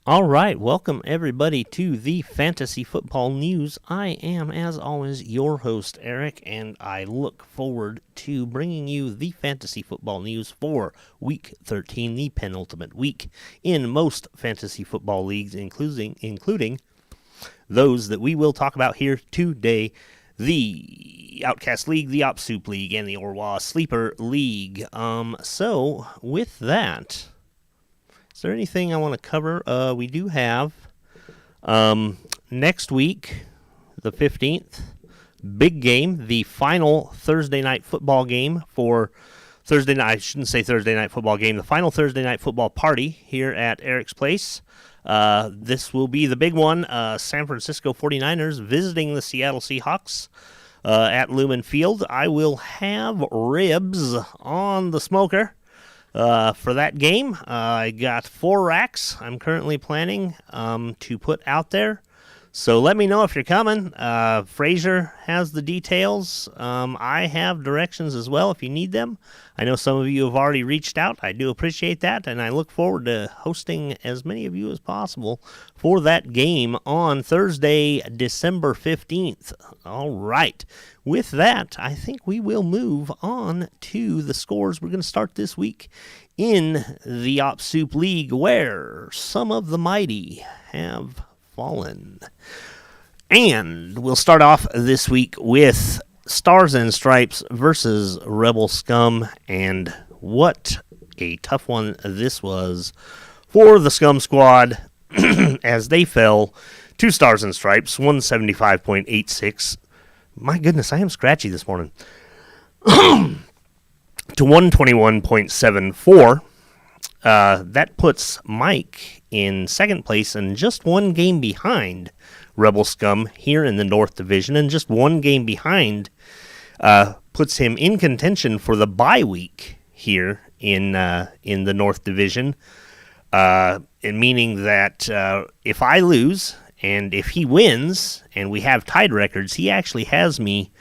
All right, welcome everybody to the Fantasy Football News. I am, as always, your host, Eric, and I look forward to bringing you the Fantasy Football News for Week 13, the penultimate week in most fantasy football leagues, including those that we will talk about here today, the Outcast League, the OPSoup League, and the ORWA Sleeper League. So, with that, is there anything I want to cover? We do have next week, the 15th, big game, the final Thursday night football game for Thursday night. I shouldn't say Thursday night football game, the final Thursday night football party here at Eric's Place. This will be the big one. San Francisco 49ers visiting the Seattle Seahawks at Lumen Field. I will have ribs on the smoker for that game. I got 4 racks I'm currently planning to put out there. So let me know if you're coming. Frazier has the details. I have directions as well if you need them. I know some of you have already reached out. I do appreciate that, and I look forward to hosting as many of you as possible for that game on Thursday, December 15th. All right. With that, I think we will move on to the scores. We're going to start this week in the OPSoup League, where some of the mighty have fallen. And we'll start off this week with Stars and Stripes versus Rebel Scum, and what a tough one this was for the Scum Squad as they fell to Stars and Stripes, 175.86. My goodness, I am scratchy this morning. To 121.74. That puts Mike in second place and just one game behind Rebel Scum here in the North Division, and just one game behind puts him in contention for the bye week here in the North Division, meaning that if I lose and if he wins and we have tied records, he actually has me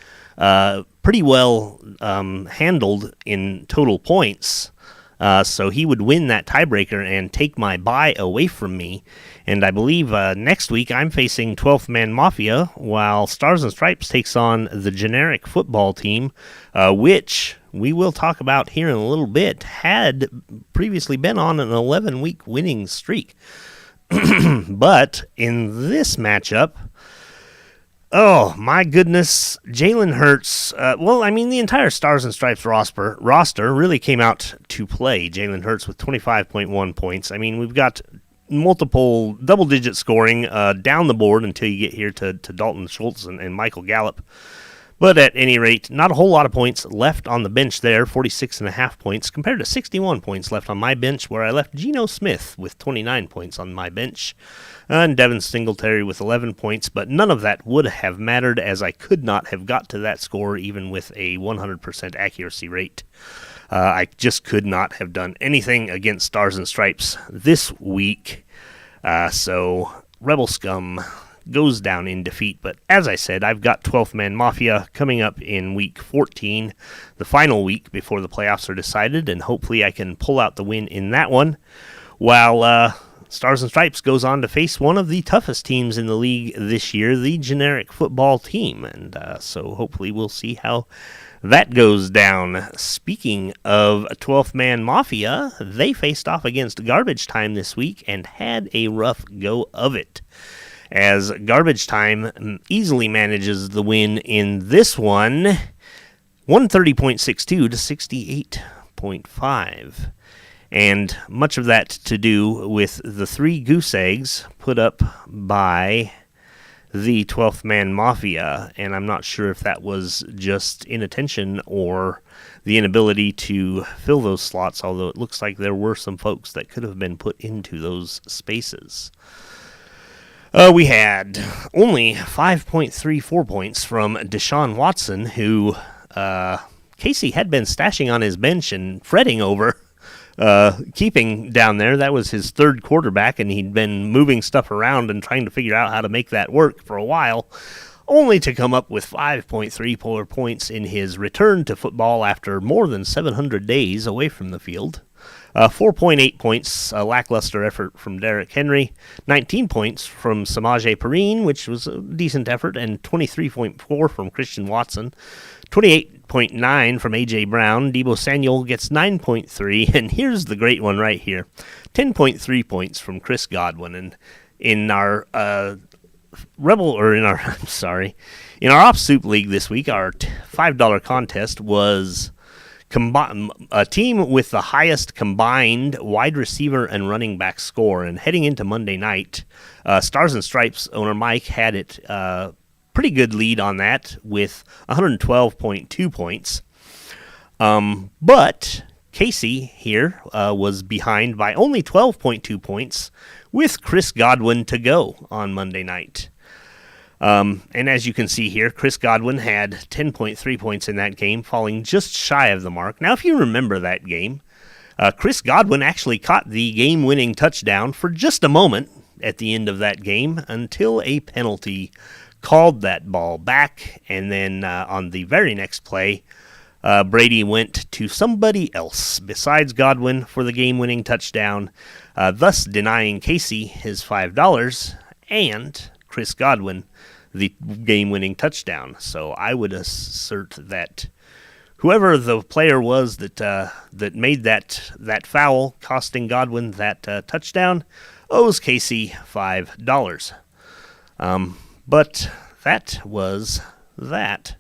pretty well handled in total points. So he would win that tiebreaker and take my bye away from me. And I believe next week I'm facing 12th Man Mafia, while Stars and Stripes takes on the generic football team, which we will talk about here in a little bit, had previously been on an 11-week winning streak. But in this matchup, oh, my goodness, Jalen Hurts, the entire Stars and Stripes roster really came out to play Jalen Hurts with 25.1 points. I mean, we've got multiple double-digit scoring down the board until you get here to Dalton Schultz and Michael Gallup. But at any rate, not a whole lot of points left on the bench there, 46.5 points, compared to 61 points left on my bench, where I left Geno Smith with 29 points on my bench, and Devin Singletary with 11 points, but none of that would have mattered, as I could not have got to that score even with a 100% accuracy rate. I just could not have done anything against Stars and Stripes this week, so Rebel Scum goes down in defeat. But as I said, I've got 12th Man Mafia coming up in week 14, the final week before the playoffs are decided, and hopefully I can pull out the win in that one, while Stars and Stripes goes on to face one of the toughest teams in the league this year, the generic football team, and so hopefully we'll see how that goes down. Speaking of 12th Man Mafia, they faced off against Garbage Time this week and had a rough go of it, as Garbage Time easily manages the win in this one, 130.62 to 68.5. And much of that to do with the 3 goose eggs put up by the 12th Man Mafia. And I'm not sure if that was just inattention or the inability to fill those slots, although it looks like there were some folks that could have been put into those spaces. We had only 5.34 points from Deshaun Watson, who Casey had been stashing on his bench and fretting over keeping down there. That was his third quarterback, and he'd been moving stuff around and trying to figure out how to make that work for a while, only to come up with 5.34 points in his return to football after more than 700 days away from the field. 4.8 points, a lackluster effort from Derrick Henry. 19 points from Samaje Perine, which was a decent effort, and 23.4 from Christian Watson. 28.9 from A.J. Brown. Deebo Samuel gets 9.3, and here's the great one right here. 10.3 points from Chris Godwin. And in our in our Off Soup League this week, our $5 contest was a team with the highest combined wide receiver and running back score. And heading into Monday night, Stars and Stripes owner Mike had it pretty good lead on that with 112.2 points. But Casey here was behind by only 12.2 points with Chris Godwin to go on Monday night. And as you can see here, Chris Godwin had 10.3 points in that game, falling just shy of the mark. Now, if you remember that game, Chris Godwin actually caught the game-winning touchdown for just a moment at the end of that game until a penalty called that ball back. And then on the very next play, Brady went to somebody else besides Godwin for the game-winning touchdown, thus denying Casey his $5 and Chris Godwin the game-winning touchdown. So I would assert that whoever the player was that made that foul, costing Godwin that touchdown, owes Casey $5. But that was that.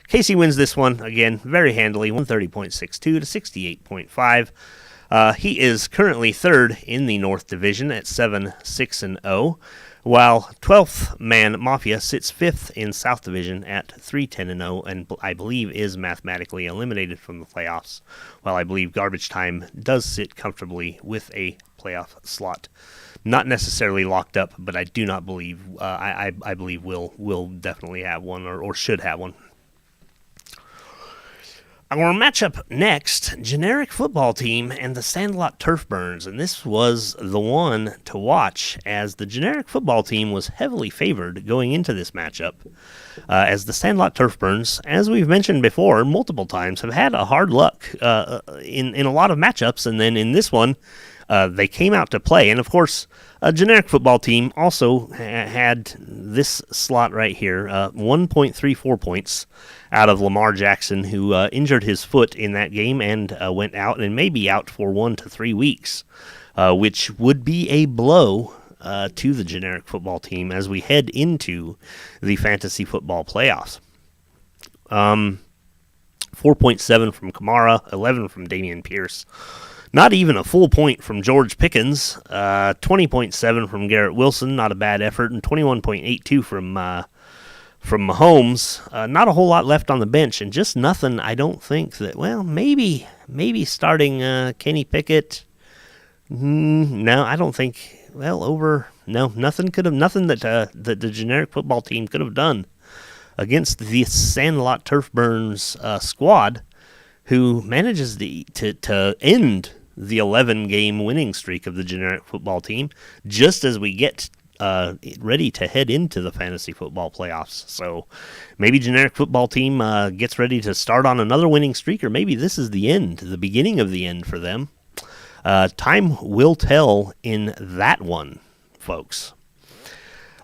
Casey wins this one, again, very handily, 130.62 to 68.5. He is currently third in the North Division at 7-6-0, while 12th Man Mafia sits fifth in South Division at 3-10-0, and I believe is mathematically eliminated from the playoffs, while I believe Garbage Time does sit comfortably with a playoff slot. Not necessarily locked up, but I do not believe, I believe will definitely have one or should have one. Our matchup next, Generic Football Team and the Sandlot Turf Burns, and this was the one to watch as the Generic Football Team was heavily favored going into this matchup, as the Sandlot Turf Burns, as we've mentioned before multiple times, have had a hard luck in a lot of matchups, and then in this one, they came out to play, and of course, a Generic Football Team also had this slot right here, 1.34 points out of Lamar Jackson, who injured his foot in that game and went out and may be out for 1 to 3 weeks, which would be a blow to the Generic Football Team as we head into the fantasy football playoffs. 4.7 from Kamara, 11 from Dameon Pierce. Not even a full point from George Pickens, 20.7 from Garrett Wilson, not a bad effort, and 21.82 from Mahomes. Not a whole lot left on the bench, and just nothing. I don't think that. Well, maybe starting Kenny Pickett. No, I don't think. Well, nothing that the Generic Football Team could have done against the Sandlot Turf Burns squad, who manages to end the 11-game winning streak of the Generic Football Team just as we get ready to head into the fantasy football playoffs. So maybe Generic Football Team gets ready to start on another winning streak, or maybe this is the beginning of the end for them. Time will tell in that one, folks.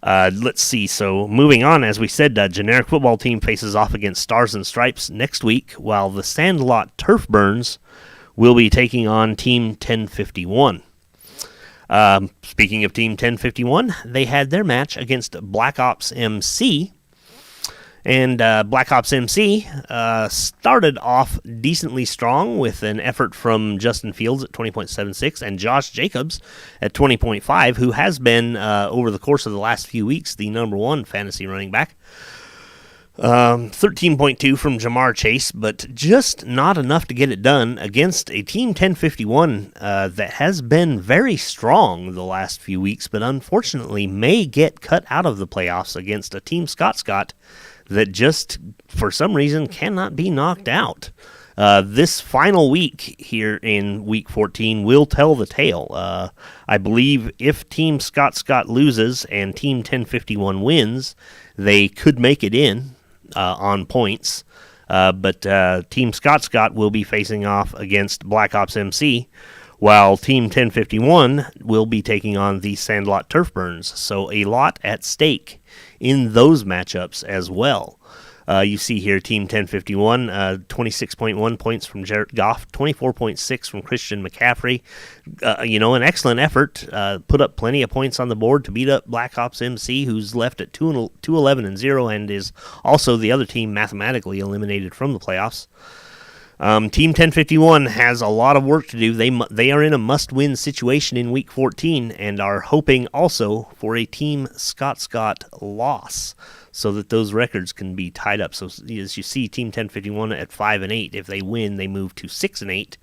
Let's see. So moving on, as we said, Generic Football Team faces off against Stars and Stripes next week, while the Sandlot Turf Burns will be taking on Team 1051. Speaking of Team 1051, they had their match against Black Ops MC. And Black Ops MC started off decently strong with an effort from Justin Fields at 20.76 and Josh Jacobs at 20.5, who has been, over the course of the last few weeks, the number one fantasy running back. 13.2 from Jamar Chase, but just not enough to get it done against a Team 1051 that has been very strong the last few weeks, but unfortunately may get cut out of the playoffs against a Team Scott that just, for some reason, cannot be knocked out. This final week here in Week 14 will tell the tale. I believe if Team Scott loses and Team 1051 wins, they could make it in on points. But Team Scott will be facing off against Black Ops MC, while Team 1051 will be taking on the Sandlot Turf Burns. So a lot at stake in those matchups as well. You see here Team 1051, 26.1 points from Jared Goff, 24.6 from Christian McCaffrey. An excellent effort. Put up plenty of points on the board to beat up Black Ops MC, who's left at 2-11-0 and is also the other team mathematically eliminated from the playoffs. Team 1051 has a lot of work to do. They are in a must-win situation in Week 14 and are hoping also for a Team Scott loss so that those records can be tied up. So as you see, Team 1051 at 5-8. If they win, they move to 6-8,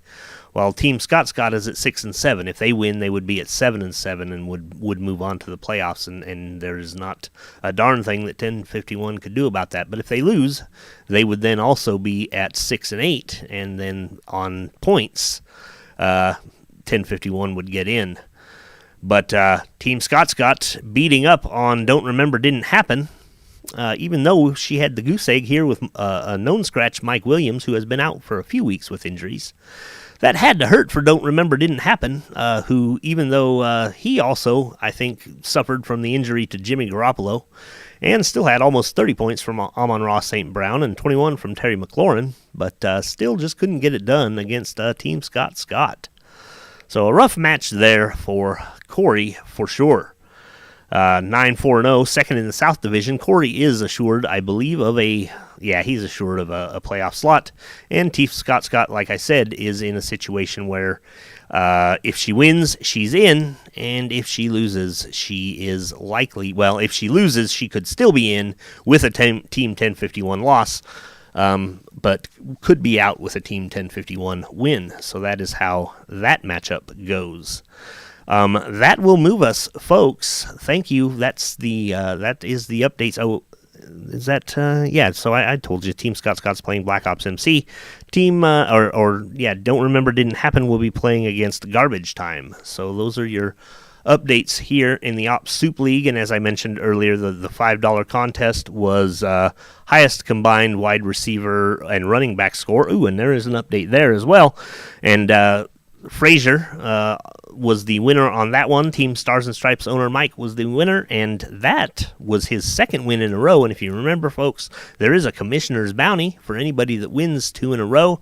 while Team Scott is at 6-7. If they win, they would be at 7-7 and would move on to the playoffs. And there is not a darn thing that 1051 could do about that. But if they lose, they would then also be at 6-8, and then on points, 1051 would get in. But Team Scott beating up on Don't Remember Didn't Happen. Even though she had the goose egg here with a known scratch, Mike Williams, who has been out for a few weeks with injuries. That had to hurt for Don't Remember Didn't Happen, who, even though he also, I think, suffered from the injury to Jimmy Garoppolo, and still had almost 30 points from Amon-Ra St. Brown and 21 from Terry McLaurin, but still just couldn't get it done against Team Scott. So a rough match there for Corey, for sure. 9-4-0, second in the South Division. Corey is assured, I believe, he's assured of a playoff slot. And Team Scott, like I said, is in a situation where if she wins, she's in, and if she loses, she is likely, if she loses, she could still be in with a Team 1051 loss, but could be out with a Team 1051 win. So that is how that matchup goes. That will move us, folks. Thank you. That is the updates. Oh, is that so I told you Team Scott's playing Black Ops MC. Don't Remember Didn't Happen will be playing against Garbage Time. So those are your updates here in the Ops Soup League. And as I mentioned earlier, the $5 contest was highest combined wide receiver and running back score. Ooh, and there is an update there as well. And Frazier was the winner on that one. Team Stars and Stripes owner Mike was the winner, and that was his second win in a row. And if you remember, folks, there is a commissioner's bounty for anybody that wins 2 in a row.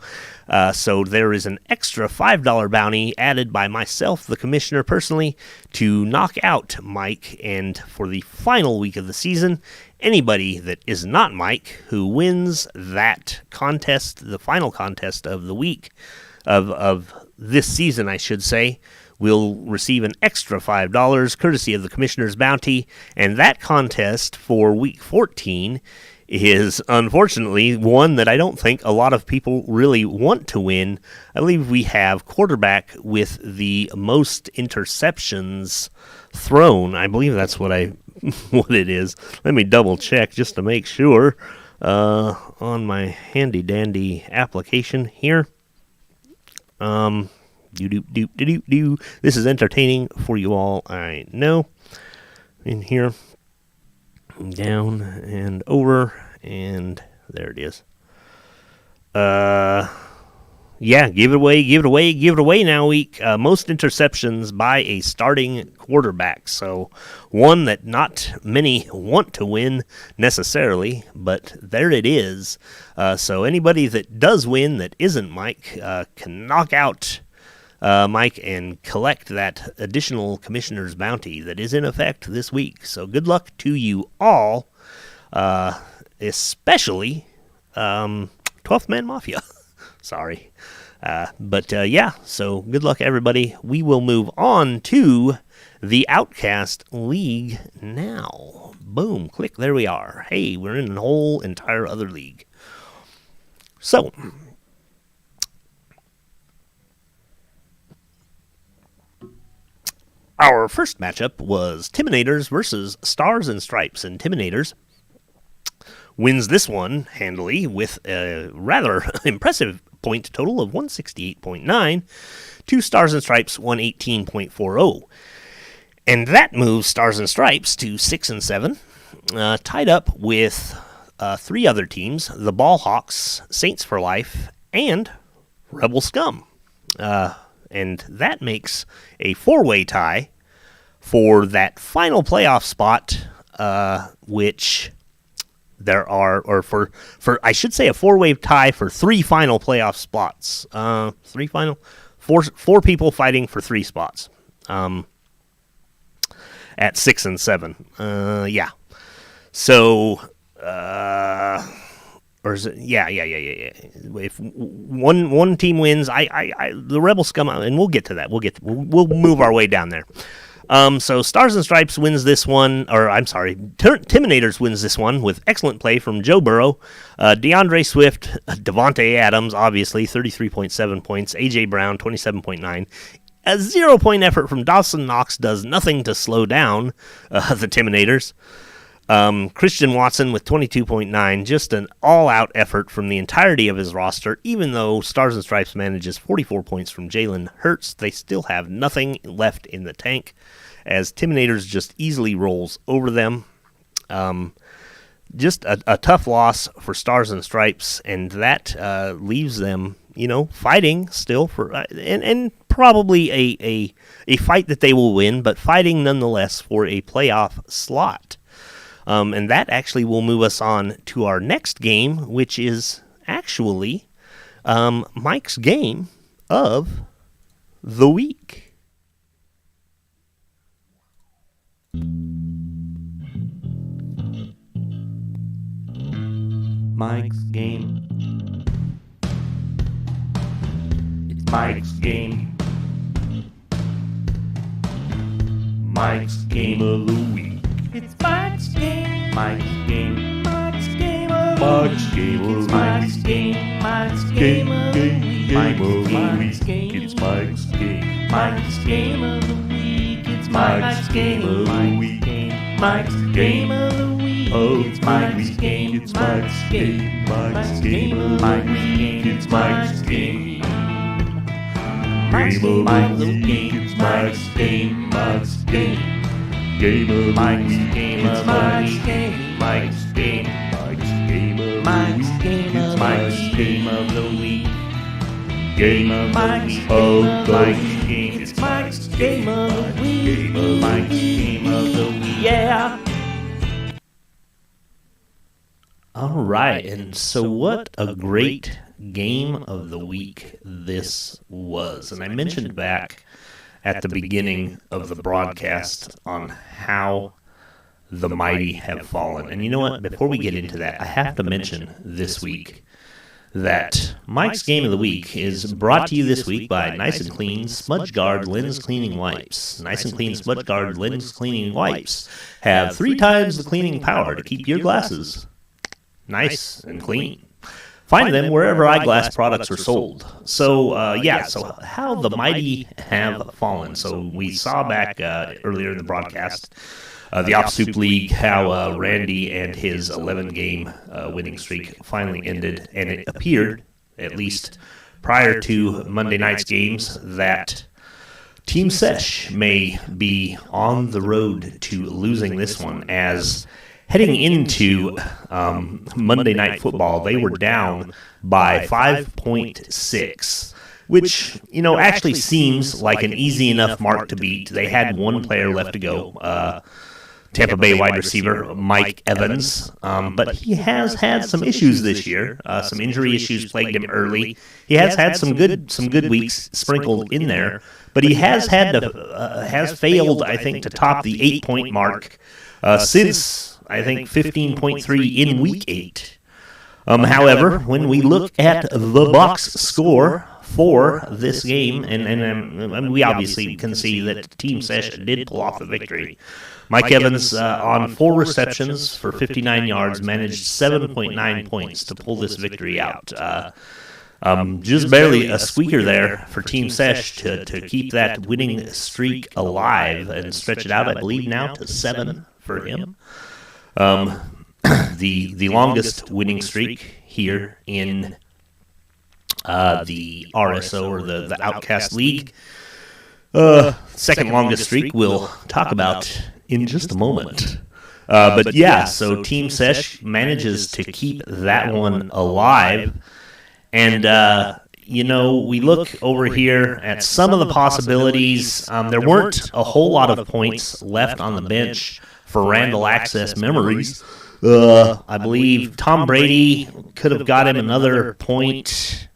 So there is an extra $5 bounty added by myself, the commissioner, personally, to knock out Mike. And for the final week of the season, anybody that is not Mike who wins that contest, the final contest of the week, of this season, I should say, will receive an extra $5 courtesy of the Commissioner's Bounty. And that contest for Week 14 is unfortunately one that I don't think a lot of people really want to win. I believe we have quarterback with the most interceptions thrown. I believe that's what it is. Let me double check just to make sure on my handy dandy application here. This is entertaining for you all, I know. In here, down and over, and there it is. Give it away now week. Most interceptions by a starting quarterback. So one that not many want to win necessarily, but there it is. So anybody that does win that isn't Mike can knock out Mike and collect that additional commissioner's bounty that is in effect this week. So good luck to you all, especially 12th Man Mafia. Sorry. So good luck, everybody. We will move on to the Outcast League now. Boom, click, there we are. Hey, we're in a whole entire other league. So, our first matchup was Timinators versus Stars and Stripes, and Timinators wins this one handily with a rather impressive point total of 168.9 to Stars and Stripes 118.40. And that moves Stars and Stripes to 6-7, tied up with 3 other teams, the Ball Hawks, Saints for Life, and Rebel Scum. and that makes a 4-way tie for that final playoff spot, which there are, or for I should say a 4-way tie for 3 final playoff spots. 4 people fighting for 3 spots. At 6 and 7. Yeah. So, or is it? Yeah. If one team wins, the Rebels come out, and we'll get to that. We'll move our way down there. So Stars and Stripes wins this one, or I'm sorry, Timinators wins this one with excellent play from Joe Burrow, DeAndre Swift, Devontae Adams, obviously 33.7 points, AJ Brown 27.9. A 0-point effort from Dawson Knox does nothing to slow down the Timinators. Christian Watson with 22.9, just an all-out effort from the entirety of his roster. Even though Stars and Stripes manages 44 points from Jalen Hurts, they still have nothing left in the tank, as Timinators just easily rolls over them. Just a tough loss for Stars and Stripes, and that leaves them, fighting still for and probably a fight that they will win, but fighting nonetheless for a playoff slot. And that actually will move us on to our next game, which is actually Mike's game of the week. Mike's game. It's Mike's game. Mike's game of the week. It's Mike's game. Mike's game. Mike's game of the week. It's Mike's game. Mike's game of the week. Mike's game. It's Mike's game. Mike's game of the week. It's Mike's game of the week. Mike's game of the week. Oh, it's Mike's game. It's Mike's game. Mike's game of the week. It's Mike's game. Mike's game of the week. It's Mike's game. Mike's game. Game of Mike's game of Mike's game. Mike's game. Mike's game of Mike's game of Mike's game of the week. Game of Mike's game. It's Mike's game of the week. Mike's game of the week. Yeah. All right, and so what a great game of the week this was. And I mentioned back at the beginning of the broadcast on how the mighty have fallen. And you know what? Before we get into that, I have to mention this week that Mike's Game of the Week is brought to you this week by Nice and Clean Smudge Guard Lens Cleaning Wipes. Nice and Clean Smudge Guard Lens Cleaning Wipes have 3 times the cleaning power to keep your glasses nice and clean. Find them wherever eyeglass products are sold. So, so how the mighty have fallen. So we saw back earlier in the broadcast, the Op Soup League, how Randy and his 11-game winning streak finally ended. And it appeared, at least prior to Monday night's games, that Team Sesh may be on the road to losing this one, as heading into Monday Night Football, they were down by 5.6, which, actually seems like an easy enough mark to beat. They had one player left to go, Tampa Bay wide receiver Mike Evans, but he has had some issues this year. Some injury issues plagued him early. He has had some good weeks sprinkled in there, but he has failed, I think, to top the 8-point mark since, I think, 15.3 in Week 8. However, when we look at the box score for this game, and we obviously can see that Team Sesh did pull off the victory. Mike Evans, on 4 receptions for 59 yards, managed 7.9 points to pull this victory out. Just barely a squeaker there for Team Sesh to keep that winning streak alive and stretch it out, I believe, now to 7 for him. The longest winning streak here in the RSO, or the Outcast League. Second longest streak we'll talk about in just a moment. But yeah, so Team Sesh manages to keep that one alive. And, we look over here at some of the possibilities. There weren't a whole lot of points left on the bench for Randall Access Memories. I believe Tom Brady could have got him another point.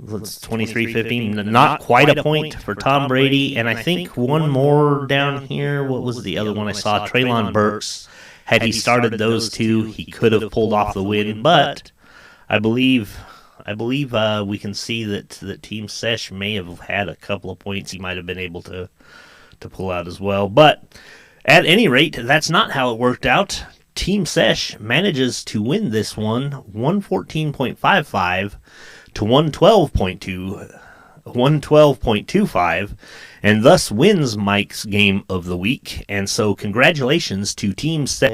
It's 23-15. Not quite a point for Tom Brady. And I think one more down here. What was the other one I saw? Treylon Burks. Had he started those two, he could have pulled off the win. But I believe we can see that Team Sesh may have had a couple of points he might have been able to pull out as well. But at any rate, that's not how it worked out. Team Sesh manages to win this one, 114.55 to 112.25, and thus wins Mike's Game of the Week. And so congratulations to Team Sesh.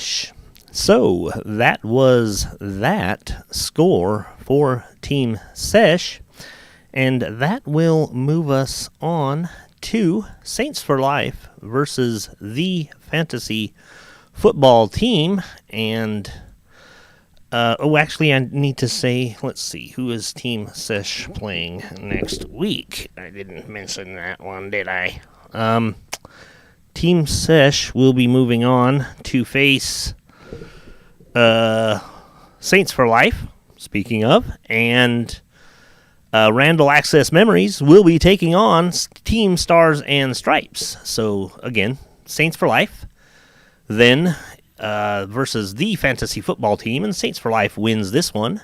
Ish. So that was that score for Team Sesh, and that will move us on to Saints for Life versus the Fantasy football team. And, actually, I need to say, let's see, who is Team Sesh playing next week? I didn't mention that one, did I? Team Sesh will be moving on to face Saints for Life, speaking of, and Randall Access Memories will be taking on Team Stars and Stripes. So, again, Saints for Life, then versus the Fantasy Football Team, and Saints for Life wins this one.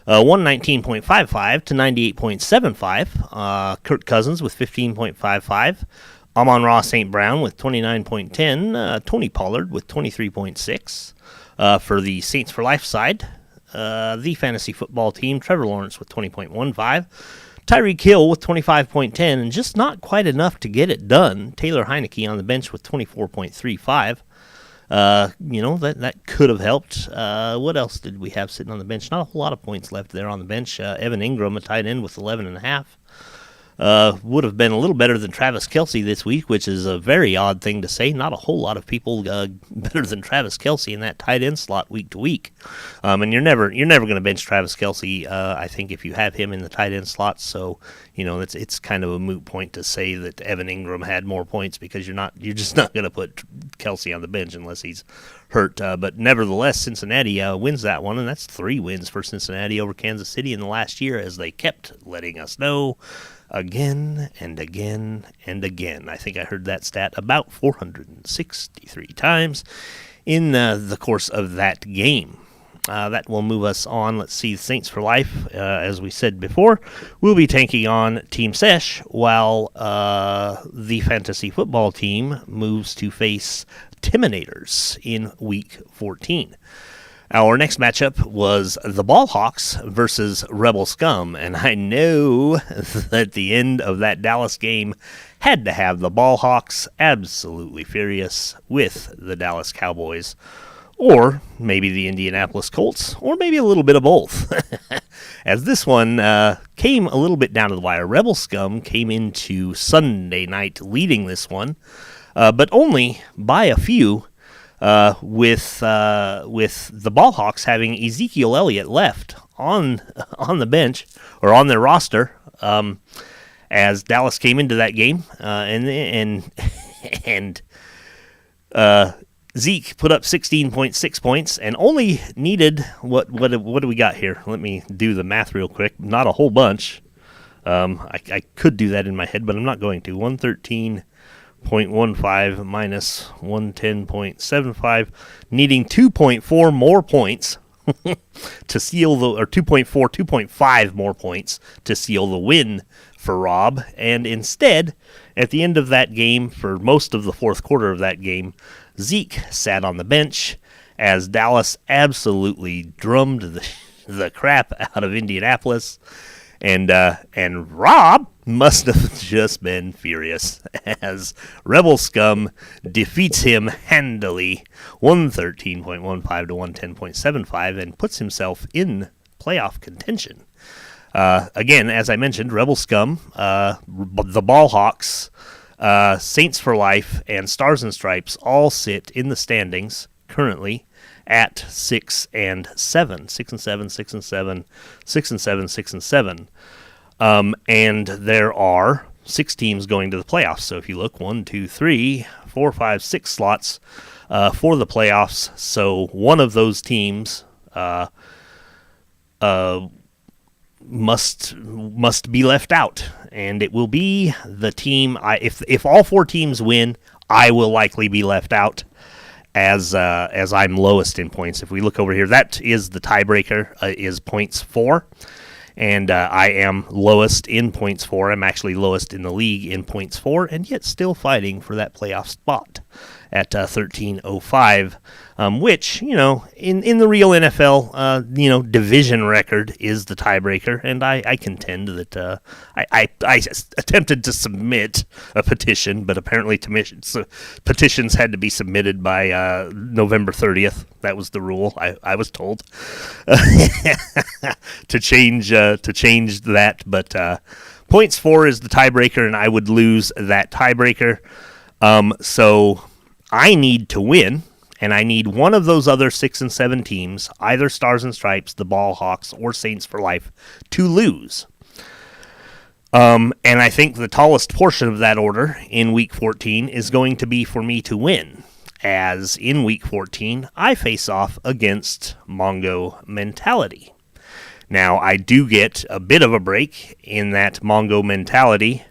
119.55 to 98.75. Kirk Cousins with 15.55. Amon-Ra St. Brown with 29.10. Tony Pollard with 23.6. For the Saints for Life side, the Fantasy Football Team, Trevor Lawrence with 20.15. Tyreek Hill with 25.10, and just not quite enough to get it done. Taylor Heineke on the bench with 24.35. That could have helped. What else did we have sitting on the bench? Not a whole lot of points left there on the bench. Evan Ingram, a tight end with 11.5. Would have been a little better than Travis Kelce this week, which is a very odd thing to say. Not a whole lot of people better than Travis Kelce in that tight end slot week to week. And you're never going to bench Travis Kelce. I think if you have him in the tight end slot, so it's kind of a moot point to say that Evan Ingram had more points because you're just not going to put Kelce on the bench unless he's hurt. But nevertheless, Cincinnati wins that one, and that's 3 wins for Cincinnati over Kansas City in the last year, as they kept letting us know again and again and again. I think I heard that stat about 463 times in the course of that game. That will move us on. Let's see, Saints for Life, as we said before, will be taking on Team Sesh, while the Fantasy Football Team moves to face Timinators in Week 14. Our next matchup was the Ballhawks versus Rebel Scum, and I know that the end of that Dallas game had to have the Ballhawks absolutely furious with the Dallas Cowboys, or maybe the Indianapolis Colts, or maybe a little bit of both. As this one came a little bit down to the wire. Rebel Scum came into Sunday night leading this one, but only by a few. With the Ballhawks having Ezekiel Elliott left on the bench or on their roster, as Dallas came into that game, and Zeke put up 16.6 points and only needed what do we got here? Let me do the math real quick. Not a whole bunch. I could do that in my head, but I'm not going to. 113.15 minus 110.75, needing 2.4 more points to seal or 2.5 more points to seal the win for Rob. And instead, at the end of that game, for most of the fourth quarter of that game, Zeke sat on the bench as Dallas absolutely drummed the crap out of Indianapolis. And Rob must have just been furious as Rebel Scum defeats him handily, 113.15 to 110.75, and puts himself in playoff contention. Again, as I mentioned, Rebel Scum, the Ballhawks, Saints for Life, and Stars and Stripes all sit in the standings currently at 6 and 7, 6 and 7, 6 and 7, 6 and 7, 6 and 7. And there are 6 teams going to the playoffs. So if you look, 1, 2, 3, 4, 5, 6 slots for the playoffs. So one of those teams must be left out, and it will be the team. If all 4 teams win, I will likely be left out, as I'm lowest in points. If we look over here, that is the tiebreaker, is points 4. And I am lowest in points 4. I'm actually lowest in the league in points 4, and yet still fighting for that playoff spot at 13.05, which, in the real NFL, division record is the tiebreaker, and I contend that I attempted to submit a petition, but apparently petitions had to be submitted by November 30th. That was the rule, I was told, to change that, but points 4 is the tiebreaker, and I would lose that tiebreaker, so I need to win. and I need one of those other 6 and 7 teams, either Stars and Stripes, the Ball Hawks, or Saints for Life, to lose. And I think the tallest portion of that order in Week 14 is going to be for me to win, as in Week 14, I face off against Mongo Mentality. Now, I do get a bit of a break in that Mongo Mentality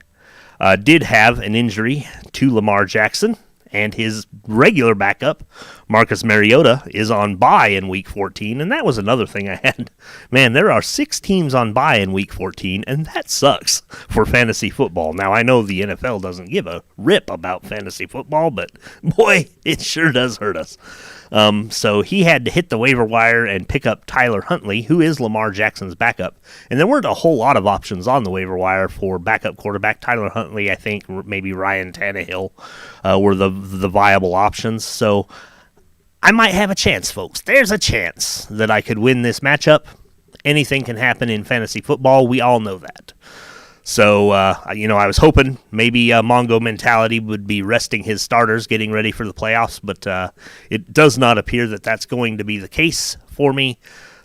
did have an injury to Lamar Jackson, and his regular backup, Marcus Mariota, is on bye in Week 14, and that was another thing I had. Man, there are 6 teams on bye in Week 14, and that sucks for fantasy football. Now, I know the NFL doesn't give a rip about fantasy football, but boy, it sure does hurt us. So he had to hit the waiver wire and pick up Tyler Huntley, who is Lamar Jackson's backup. And there weren't a whole lot of options on the waiver wire for backup quarterback. Tyler Huntley, I think, maybe Ryan Tannehill were the viable options. So I might have a chance, folks. There's a chance that I could win this matchup. Anything can happen in fantasy football. We all know that. So, I was hoping maybe Mongo Mentality would be resting his starters, getting ready for the playoffs, but it does not appear that that's going to be the case for me.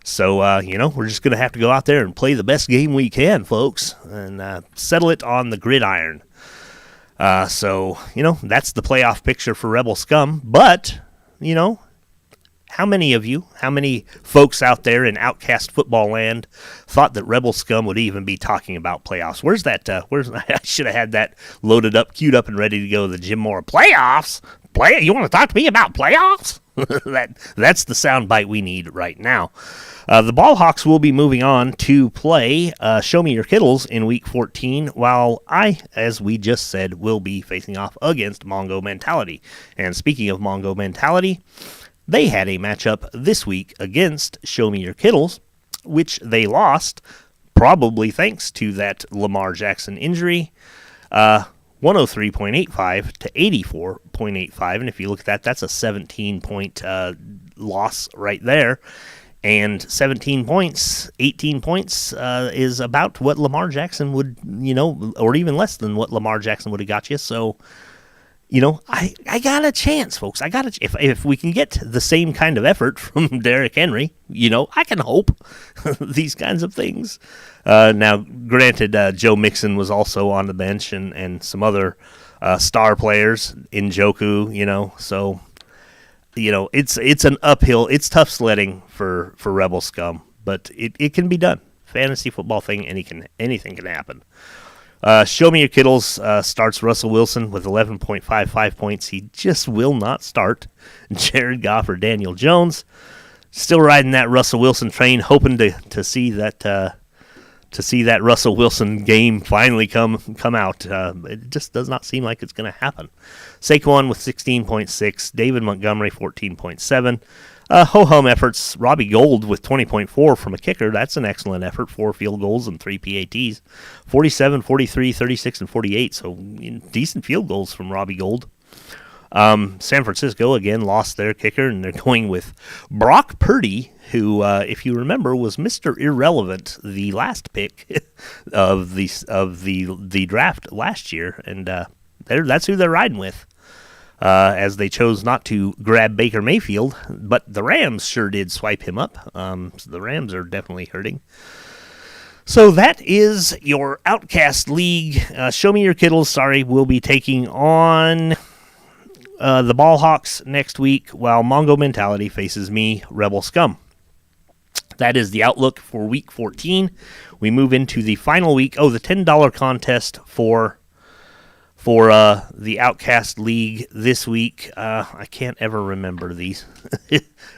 So, we're just going to have to go out there and play the best game we can, folks, and settle it on the gridiron. That's the playoff picture for Rebel Scum. But, how many folks out there in Outcast football land thought that Rebel Scum would even be talking about playoffs? Where's that? I should have had that loaded up, queued up, and ready to go. The Jim Moore playoffs. You want to talk to me about playoffs? That's the soundbite we need right now. The Ball Hawks will be moving on to play Show Me Your Kittles in Week 14, while I, as we just said, will be facing off against Mongo Mentality. And speaking of Mongo Mentality, they had a matchup this week against Show Me Your Kittles, which they lost, probably thanks to that Lamar Jackson injury, 103.85 to 84.85. And if you look at that, that's a 17-point loss right there. And 17 points, 18 points is about what Lamar Jackson would, or even less than what Lamar Jackson would have got you. So, I got a chance, folks. If we can get the same kind of effort from Derrick Henry, I can hope these kinds of things. Now, granted, Joe Mixon was also on the bench and some other star players, Njoku, so, it's an uphill. It's tough sledding for Rebel Scum, but it can be done. Fantasy football thing, anything can happen. Show Me Your Kittles starts Russell Wilson with 11.55 points. He just will not start Jared Goff or Daniel Jones. Still riding that Russell Wilson train, hoping to see that Russell Wilson game finally come out. It just does not seem like it's going to happen. Saquon with 16.6, David Montgomery 14.7. Ho-hum efforts, Robbie Gould with 20.4 from a kicker. That's an excellent effort. 4 field goals and 3 PATs. 47, 43, 36, and 48. So decent field goals from Robbie Gould. San Francisco, again, lost their kicker, and they're going with Brock Purdy, who, if you remember, was Mr. Irrelevant, the last pick of the draft last year. And that's who they're riding with. As they chose not to grab Baker Mayfield, but the Rams sure did swipe him up. So the Rams are definitely hurting. So that is your Outcast League. Show Me Your Kittles, will be taking on the Ball Hawks next week, while Mongo Mentality faces me, Rebel Scum. That is the outlook for Week 14. We move into the final week. The $10 contest for the Outcast League this week, I can't ever remember these,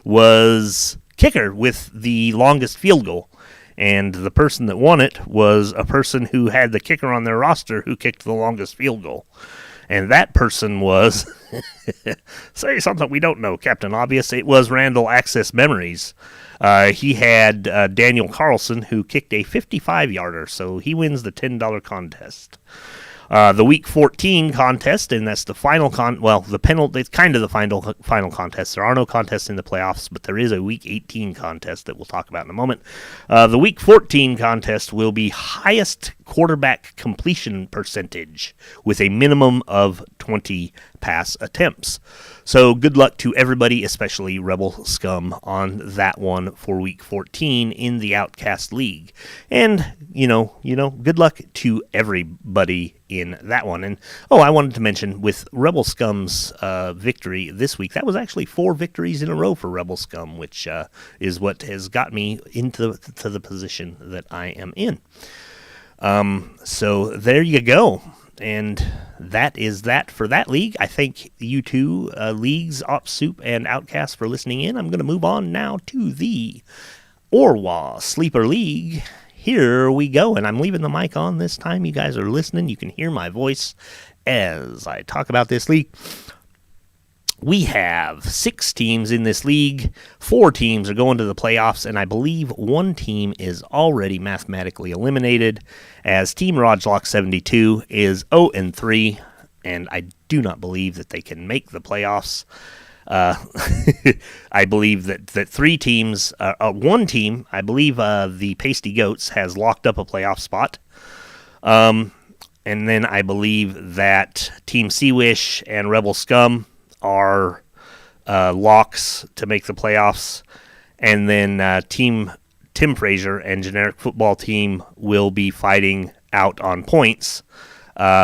was kicker with the longest field goal. And the person that won it was a person who had the kicker on their roster who kicked the longest field goal. And that person was, say something we don't know, Captain Obvious, it was Randall Access Memories. He had Daniel Carlson, who kicked a 55-yarder, so he wins the $10 contest. The Week 14 contest, and that's the final it's kind of the final contest. There are no contests in the playoffs, but there is a Week 18 contest that we'll talk about in a moment. The Week 14 contest will be highest quarterback completion percentage with a minimum of 20 pass attempts. So good luck to everybody, especially Rebel Scum, on that one for Week 14 in the Outcast League. And, good luck to everybody in that one. And, I wanted to mention, with Rebel Scum's victory this week, that was actually 4 victories in a row for Rebel Scum, which is what has got me into the position that I am in. So there you go. And that is that for that league. I thank you two leagues, OpSoup and Outcast, for listening in. I'm going to move on now to the ORWA Sleeper League. Here we go. And I'm leaving the mic on this time. You guys are listening. You can hear my voice as I talk about this league. We have 6 teams in this league. 4 teams are going to the playoffs, and I believe 1 team is already mathematically eliminated, as Team Rajlock 72 is 0-3, and I do not believe that they can make the playoffs. I believe that 3 teams, 1 team, I believe the Pasty Goats has locked up a playoff spot. And then I believe that Team Seawish and Rebel Scum are locks to make the playoffs, and then Team Tim Frazier and Generic Football Team will be fighting out on points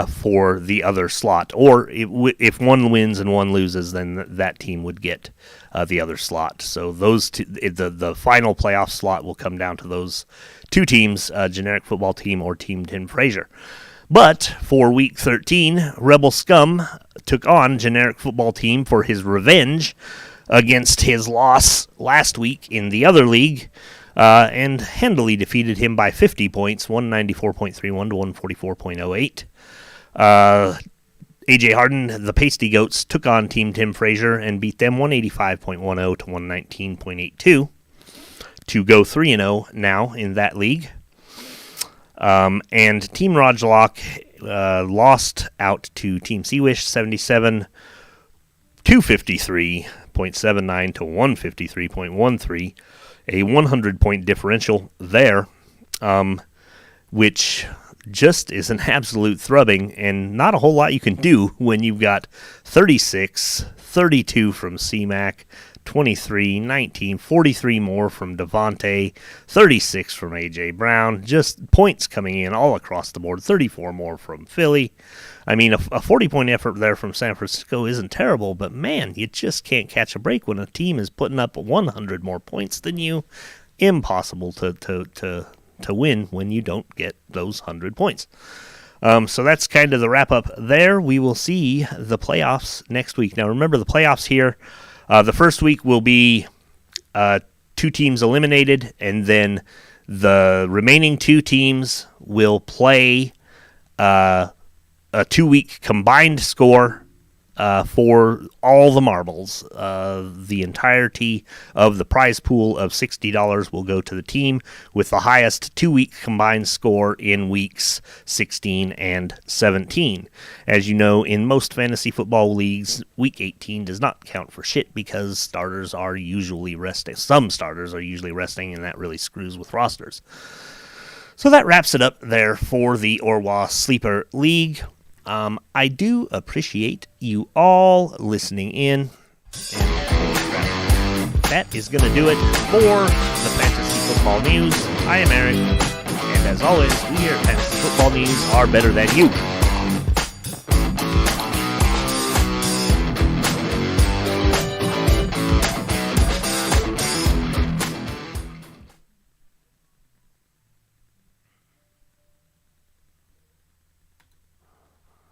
for the other slot. Or if one wins and one loses, then that team would get the other slot. So those two, the final playoff slot will come down to those 2 teams, Generic Football Team or Team Tim Frazier. But for Week 13, Rebel Scum took on Generic Football Team for his revenge against his loss last week in the other league, and handily defeated him by 50 points, 194.31 to 144.08. AJ Harden, the Pasty Goats, took on Team Tim Frazier and beat them 185.10 to 119.82 to go 3-0 now in that league. And Team Rajlock lost out to Team Seawish 77, 253.79 to 153.13, a 100-point differential there, which just is an absolute thrubbing, and not a whole lot you can do when you've got 36, 32 from CMAC, 23, 19, 43 more from Devontae, 36 from A.J. Brown, just points coming in all across the board, 34 more from Philly. I mean, a 40-point effort there from San Francisco isn't terrible, but man, you just can't catch a break when a team is putting up 100 more points than you. Impossible to win when you don't get those 100 points. So that's kind of the wrap-up there. We will see the playoffs next week. Now, remember, the playoffs here, the first week will be 2 teams eliminated, and then the remaining 2 teams will play a 2-week combined score for all the marbles. The entirety of the prize pool of $60 will go to the team with the highest 2-week combined score in weeks 16 and 17. As you know, in most fantasy football leagues, week 18 does not count for shit because starters are usually resting. Some starters are usually resting, and that really screws with rosters. So that wraps it up there for the ORWA Sleeper League. I do appreciate you all listening in. And that is going to do it for the Fantasy Football News. I am Eric, and as always, we here at Fantasy Football News are better than you.